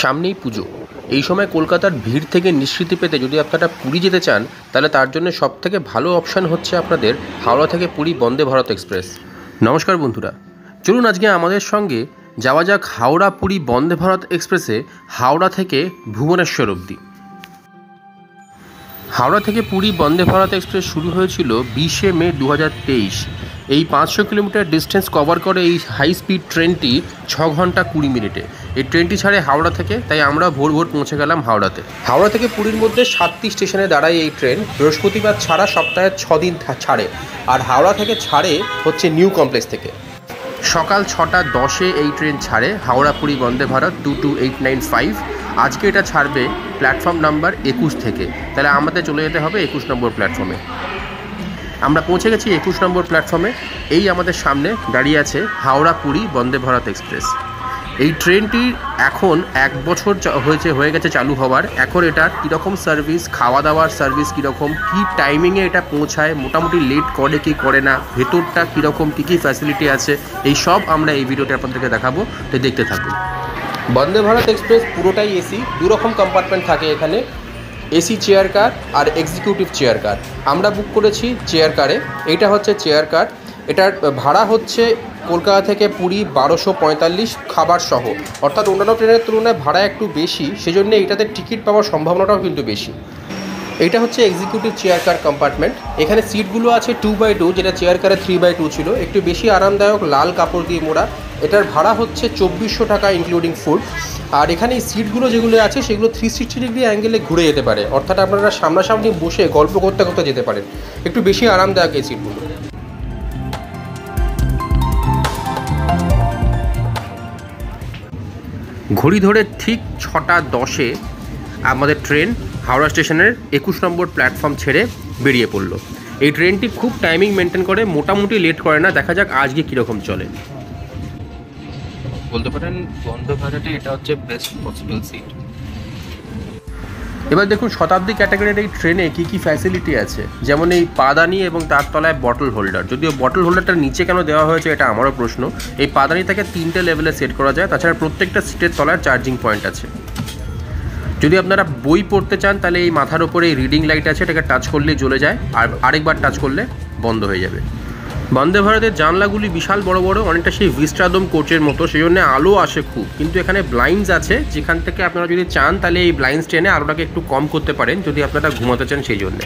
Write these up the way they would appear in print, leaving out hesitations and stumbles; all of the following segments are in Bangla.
সামনেই পুজো। এই সময় কলকাতার ভিড় থেকে নিষ্কৃতি পেতে যদি আপনারা পুরী যেতে চান, তাহলে তার জন্য সবথেকে ভালো অপশান হচ্ছে আপনাদের হাওড়া থেকে পুরী বন্দে ভারত এক্সপ্রেস। নমস্কার বন্ধুরা, চলুন আজকে আমাদের সঙ্গে যাওয়া যাক হাওড়া পুরী বন্দে ভারত এক্সপ্রেসে হাওড়া থেকে ভুবনেশ্বর অবধি। হাওড়া থেকে পুরী বন্দে ভারত এক্সপ্রেস শুরু হয়েছিল 20শে মে 2023। এই 500 কিলোমিটার ডিস্টেন্স কভার করে এই হাই স্পিড ট্রেনটি 6 ঘন্টা 20 মিনিটে। এই ট্রেনটি ছাড়ে হাওড়া থেকে, তাই আমরা ভোর ভোর পৌঁছে গেলাম হাওড়াতে। হাওড়া থেকে পুরীর মধ্যে 7টি স্টেশনে দাঁড়ায় এই ট্রেন। বৃহস্পতিবার ছাড়া সপ্তাহে 6 দিন ছাড়ে। আর হাওড়া থেকে ছাড়ে হচ্ছে নিউ কমপ্লেক্স থেকে। সকাল 6টা 10-এ এই ট্রেন ছাড়ে হাওড়া পুরী বন্দে ভারত 22895। আজকে এটা ছাড়বে প্ল্যাটফর্ম নাম্বার 21 থেকে, তাহলে আমাদের চলে যেতে হবে 21 নম্বর প্ল্যাটফর্মে। আমরা পৌঁছে গেছি 21 নম্বর প্ল্যাটফর্মে। এই আমাদের সামনে দাঁড়িয়ে আছে হাওড়া পুরী বন্দে ভারত এক্সপ্রেস। এই ট্রেনটি এখন 1 বছর হয়ে গেছে চালু হওয়ার। এখন এটা কীরকম সার্ভিস, খাওয়া দাওয়ার সার্ভিস কীরকম, কী টাইমিংয়ে এটা পৌঁছায়, মোটামুটি লেট করে কি করে না, ভেতরটা কীরকম, কী কী ফ্যাসিলিটি আছে, এই সব আমরা এই ভিডিওতে আপনাদেরকে দেখাবো, তো দেখতে থাকুন। বন্দে ভারত এক্সপ্রেস পুরোটাই এসি। দুরকম কম্পার্টমেন্ট থাকে এখানে, এসি চেয়ার কার আর এক্সিকিউটিভ চেয়ার কার। আমরা বুক করেছি চেয়ার কারে। এইটা হচ্ছে চেয়ার কার। এটার ভাড়া হচ্ছে কলকাতা থেকে পুরী 1245 খাবার সহ, অর্থাৎ অন্যান্য ট্রেনের তুলনায় ভাড়া একটু বেশি, সেজন্য এটাতে টিকিট পাওয়ার সম্ভাবনাটাও কিন্তু বেশি। এটা হচ্ছে এক্সিকিউটিভ চেয়ার কার কম্পার্টমেন্ট। এখানে সিটগুলো আছে 2x2, যেটা চেয়ার কারে 3x2 ছিল, একটু বেশি আরামদায়ক, লাল কাপড় দিয়ে মোড়া। এটার ভাড়া হচ্ছে 2400 টাকা ইনক্লুডিং ফুড। আর এখানে এই সিটগুলো যেগুলো আছে সেগুলো 360 ডিগ্রি অ্যাঙ্গেলে ঘুরে যেতে পারে, অর্থাৎ আপনারা সামনাসামনি বসে গল্প করতে করতে যেতে পারেন। একটু বেশি আরামদায়ক এই সিটগুলো। ঘড়ি ধরে ঠিক 6টা 10-এ আমাদের ট্রেন হাওড়া স্টেশনের 21 নম্বর প্ল্যাটফর্ম ছেড়ে বেরিয়ে পড়লো। এই ট্রেনটি খুব টাইমিং মেনটেন করে, মোটামুটি লেট করে না। দেখা যাক আজকে কীরকম চলে। বলতে পারেন বন্দে ভারতে এটা হচ্ছে বেস্ট পসিবল সিট। এবার দেখুন শতাব্দী ক্যাটাগরির এই ট্রেনে কী কী ফ্যাসিলিটি আছে, যেমন এই পাদানি এবং তার তলায় বটল হোল্ডার। যদিও বটল হোল্ডারটা নিচে কেন দেওয়া হয়েছে এটা আমারও প্রশ্ন। এই পাদানি থেকে 3টে লেভেলে সেট করা যায়। তাছাড়া প্রত্যেকটা সিটের তলায় চার্জিং পয়েন্ট আছে। যদি আপনারা বই পড়তে চান তাহলে এই মাথার ওপরে এই রিডিং লাইট আছে, এটাকে টাচ করলেই জ্বলে যায়, আর আরেকবার টাচ করলে বন্ধ হয়ে যাবে। বন্দে ভারতের জানলাগুলি বিশাল বড় বড়, অনেকটা সেই ভিস্টাডোম কোচের মতো, সেই জন্য আলো আসে খুব। কিন্তু এখানে ব্লাইন্ডস আছে, যেখান থেকে আপনারা যদি চান তাহলে এই ব্লাইন্ডস টেনে আলোটাকে একটু কম করতে পারেন, যদি আপনারা ঘুমাতে চান সেই জন্যে।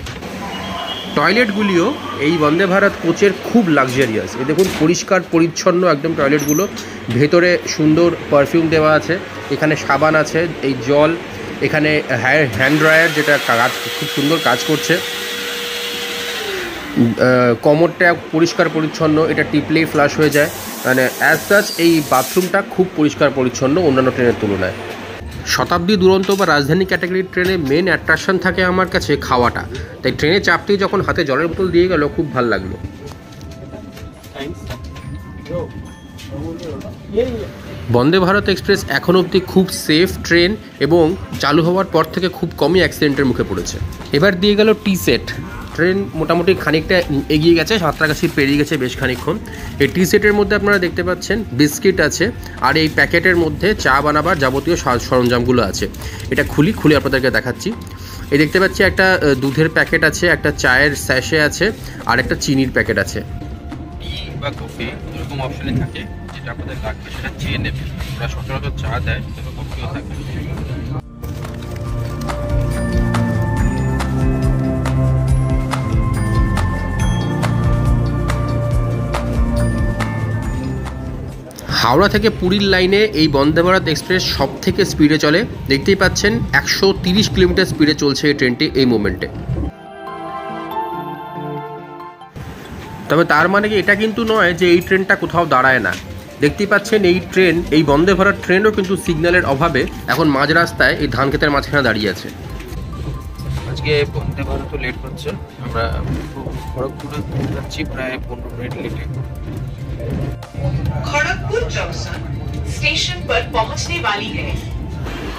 টয়লেটগুলিও এই বন্দে ভারত কোচের খুব লাক্সারিয়াস। এই দেখুন পরিষ্কার পরিচ্ছন্ন একদম টয়লেটগুলো। ভেতরে সুন্দর পারফিউম দেওয়া আছে, এখানে সাবান আছে, এই জল, এখানে হ্যান্ড ড্রায়ার যেটা খুব সুন্দর কাজ করছে। কমোডটা পরিষ্কার পরিচ্ছন্ন, এটা টিপলেই ফ্লাশ হয়ে যায়। মানে অ্যাজ সাচ এই বাথরুমটা খুব পরিষ্কার পরিচ্ছন্ন অন্যান্য ট্রেনের তুলনায়। শতাব্দী দুরন্ত বা রাজধানী ক্যাটাগরির ট্রেনে মেন অ্যাট্রাকশন থাকে আমার কাছে খাওয়াটা। তাই ট্রেনে চাপতেই যখন হাতে জলের বোতল দিয়ে গেল, খুব ভালো লাগলো। বন্দে ভারত এক্সপ্রেস এখন অবধি খুব সেফ ট্রেন, এবং চালু হওয়ার পর থেকে খুব কমই অ্যাক্সিডেন্টের মুখে পড়েছে। এবার দিয়ে গেল টি সেট। ট্রেন মোটামুটি খানিকটা এগিয়ে গেছে, সাঁতরাগাছি পেরিয়ে গেছে বেশ খানিকক্ষণ। এই টি সেটের মধ্যে আপনারা দেখতে পাচ্ছেন বিস্কিট আছে, আর এই প্যাকেটের মধ্যে চা বানাবার যাবতীয় সরঞ্জামগুলো আছে। এটা খুলে আপনাদেরকে দেখাচ্ছি। এই দেখতে পাচ্ছি একটা দুধের প্যাকেট আছে, একটা চায়ের স্যাশে আছে, আর একটা চিনির প্যাকেট আছে। টি বা কফি এরকম অপশনে থাকে, যেটা আপনাদের লাগবে সেটা চেয়ে নেবেন। ওরা সচরাচর চা দেয়, তবে কফিও থাকে। হাওড়া থেকে পুরীর লাইনে এই বন্দে ভারত এক্সপ্রেস সব থেকে স্পিডে চলে। দেখতেই পাচ্ছেন 130 কিলোমিটার স্পিডে চলছে এই ট্রেনটি এই মোমেন্টে। তবে তার মানে কি এটা কিন্তু নয় যে এই ট্রেনটা কোথাও দাঁড়ায় না। দেখতেই পাচ্ছেন এই বন্দে ভারত ট্রেনও কিন্তু সিগন্যালের অভাবে এখন মাঝ রাস্তায় এই ধান ক্ষেতের মাঝখানে দাঁড়িয়ে আছে। আজকে বন্দে ভারতও লেট হচ্ছে। আমরা খড়গপুরে যাচ্ছি প্রায় 15 মিনিট লেটে। खड़गपुर जंक्शन स्टेशन पर पहुंचने वाली है।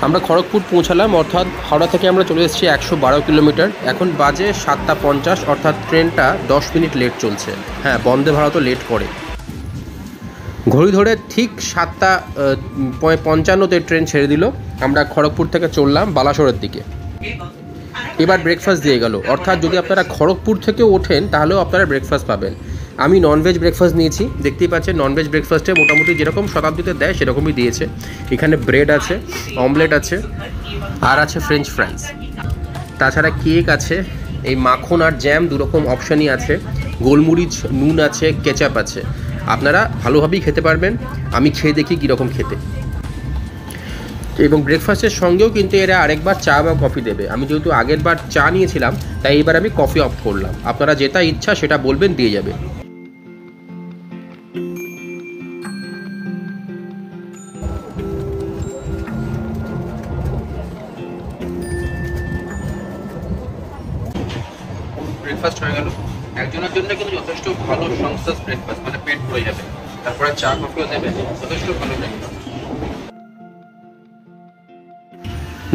আমরা খড়গপুর পৌঁছালাম, অর্থাৎ হাওড়া থেকে আমরা চলে এসেছি 112 কিলোমিটার। এখন বাজে 7টা 50, অর্থাৎ ট্রেনটা 10 মিনিট লেট চলছে। হ্যাঁ, বন্দে ভারতও লেট করে। ঘড়ি ধরে ঠিক 7:55 ট্রেন ছেড়ে দিল। আমরা খড়গপুর থেকে চললাম বালাসোরের দিকে। এবার ব্রেকফাস্ট দিয়ে গেল, অর্থাৎ যদি আপনারা খড়গপুর থেকে ওঠেন তাহলেও আপনারা ব্রেকফাস্ট পাবেন। আমি ননভেজ ব্রেকফাস্ট নিয়েছি, দেখতেই পাচ্ছেন ননভেজ ব্রেকফাস্টে মোটামুটি যেরকম শতাব্দীতে দেয় সেরকমই দিয়েছে। এখানে ব্রেড আছে, অমলেট আছে, আর আছে ফ্রেঞ্চ ফ্রাইস, তাছাড়া কেক আছে, এই মাখন আর জ্যাম দুরকম অপশানই আছে, গোলমরিচ নুন আছে, কেচাপ আছে। আপনারা ভালোভাবেই খেতে পারবেন। আমি খেয়ে দেখি কীরকম খেতে। এবং ব্রেকফাস্টের সঙ্গেও কিন্তু এরা আরেকবার চা বা কফি দেবে। আমি যেহেতু আগের বার চা নিয়েছিলাম তাই এবার আমি কফি অফ করলাম। আপনারা যেটা ইচ্ছা সেটা বলবেন, দিয়ে যাবে। ব্রেকফাস্ট হয়ে গেল। একজনের জন্য কিন্তু যথেষ্ট ভালো সংস্থাস ব্রেকফাস্ট, মানে পেট ভরে যাবে। তারপরে চা কফিও দেবে, যথেষ্ট ভালো ব্রেকফাস্ট।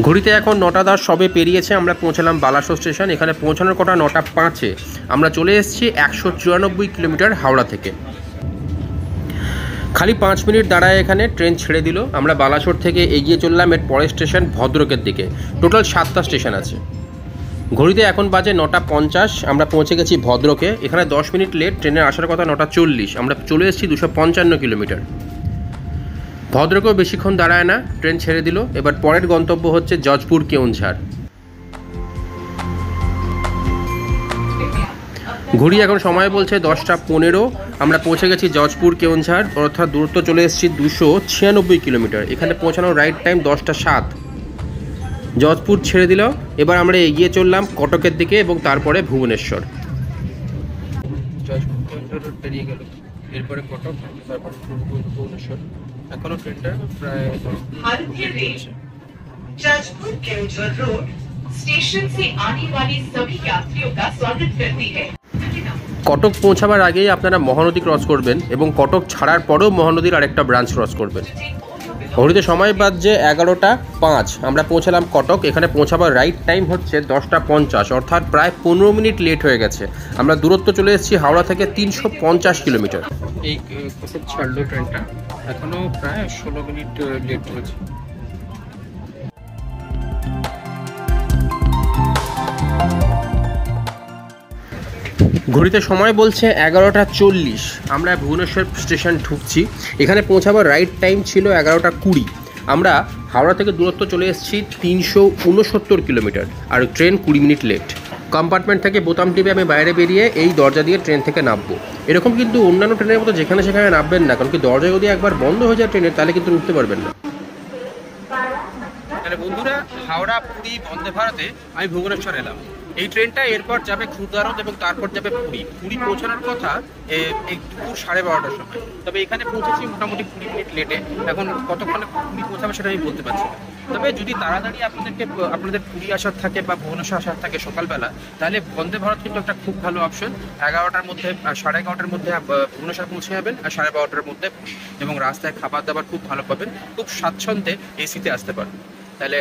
ঘড়িতে এখন 9:10 সবে পেরিয়েছে। আমরা পৌঁছালাম বালাসোর স্টেশন। এখানে পৌঁছানোর কথা 9:05। আমরা চলে এসেছি 194 কিলোমিটার হাওড়া থেকে। খালি 5 মিনিট দাঁড়ায় এখানে, ট্রেন ছেড়ে দিল। আমরা বালাসোর থেকে এগিয়ে চললাম এর পরের স্টেশন ভদ্রকের দিকে। টোটাল 7টা স্টেশন আছে। ঘড়িতে এখন বাজে 9:50। আমরা পৌঁছে গেছি ভদ্রকে। এখানে 10 মিনিট লেট, ট্রেনের আসার কথা 9:40। আমরা চলে এসেছি 255 কিলোমিটার। ভদ্রকেও বেশিক্ষণ দাঁড়ায় না, ট্রেন ছেড়ে দিল। এবার পরের গন্তব্য হচ্ছে জজপুর কেওনঝাড়। ঘড়ি এখন সময় বলছে 10:15। আমরা পৌঁছে গেছি জজপুর কেওনঝাড়, অর্থাৎ দূরত্ব চলে এসেছি 296 কিলোমিটার। এখানে পৌঁছানোর রাইট টাইম 10:07। জজপুর ছেড়ে দিল। এবার আমরা এগিয়ে চললাম কটকের দিকে এবং তারপরে ভুবনেশ্বর। জজপুর পেরিয়ে গেল, এরপরে কটক, তারপর ভুবনেশ্বর। এখনো ট্রেনটা প্রায় भारतीय rail Jajpur Keonjhar road station से आने वाले सभी यात्रियों का स्वागत करती है। কটক পৌঁছাবার আগেই আপনারা মহানদী ক্রস করবেন এবং কটক ছাড়ার পরেও মহানদীর আরেকটা ব্রাঞ্চ ক্রস করবেন। ঘড়িতে সময় বাজছে 11:05। আমরা পৌঁছালাম কটক। এখানে পৌঁছাবার রাইট টাইম হচ্ছে 10:50, অর্থাৎ প্রায় 15 মিনিট লেট হয়ে গেছে। আমরা দূরত্ব চলে এসেছি হাওড়া থেকে 350 কিলোমিটার। এই কটক ছাড়লো ট্রেনটা, এখনো প্রায় 16 মিনিট লেট হয়েছে। ঘড়িতে সময় বলছে 11:40। আমরা ভুবনেশ্বর স্টেশন ঢুকছি। এখানে পৌঁছাবার রাইট টাইম ছিল 11:20। আমরা হাওড়া থেকে দূরত্ব চলে এসেছি 369 কিলোমিটার, আর ট্রেন 20 মিনিট লেট। কম্পার্টমেন্ট থেকে বোতাম টিপে আমি বাইরে বেরিয়ে এই দরজা দিয়ে ট্রেন থেকে নামবো। এরকম কিন্তু অন্যান্য ট্রেনের মতো যেখানে সেখানে নামবেন না, কারণ কি দরজা যদি একবার বন্ধ হয়ে যায় ট্রেনের, তাহলে কিন্তু উঠতে পারবেন না। তাহলে বন্ধুরা, হাওড়া পুরী বন্দে ভারতে আমি ভুবনেশ্বর এলাম। এই ট্রেনটা এরপর যাবে ক্ষুরদারদ এবং তারপর যাবে পুরী। পুরী পৌঁছানোর কথা এই দুপুর 12:30টার সময়, তবে এখানে পৌঁছেছি মোটামুটি 20 মিনিট লেটে। এখন কতক্ষণে পুরী পৌঁছাবে সেটা আমি বলতে পারছি না। তবে যদি তাড়াতাড়ি আপনাদের পুরী আসার থাকে বা ভুবনেশ্বর আসার থাকে সকালবেলা, তাহলে বন্দে ভারত কিন্তু একটা খুব ভালো অপশন। 11টার মধ্যে 11:30টার মধ্যে ভুবনেশ্বর পৌঁছে যাবেন, আর 12:30টার মধ্যে, এবং রাস্তায় খাবার দাবার খুব ভালো পাবেন। খুব স্বাচ্ছন্দ্যে এসিতে আসতে পারেন। তাহলে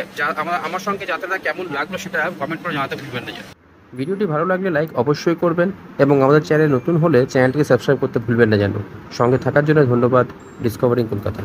আমার সঙ্গে যাত্রাটা কেমন লাগলো সেটা কমেন্ট করে জানাতে ভুলবেন না। ভিডিওটি ভালো লাগলে লাইক অবশ্যই করবেন এবং আমাদের চ্যানেল নতুন হলে চ্যানেলটিকে সাবস্ক্রাইব করতে ভুলবেন না যেন। সঙ্গে থাকার জন্য ধন্যবাদ। ডিসকভারিং কলকাতা।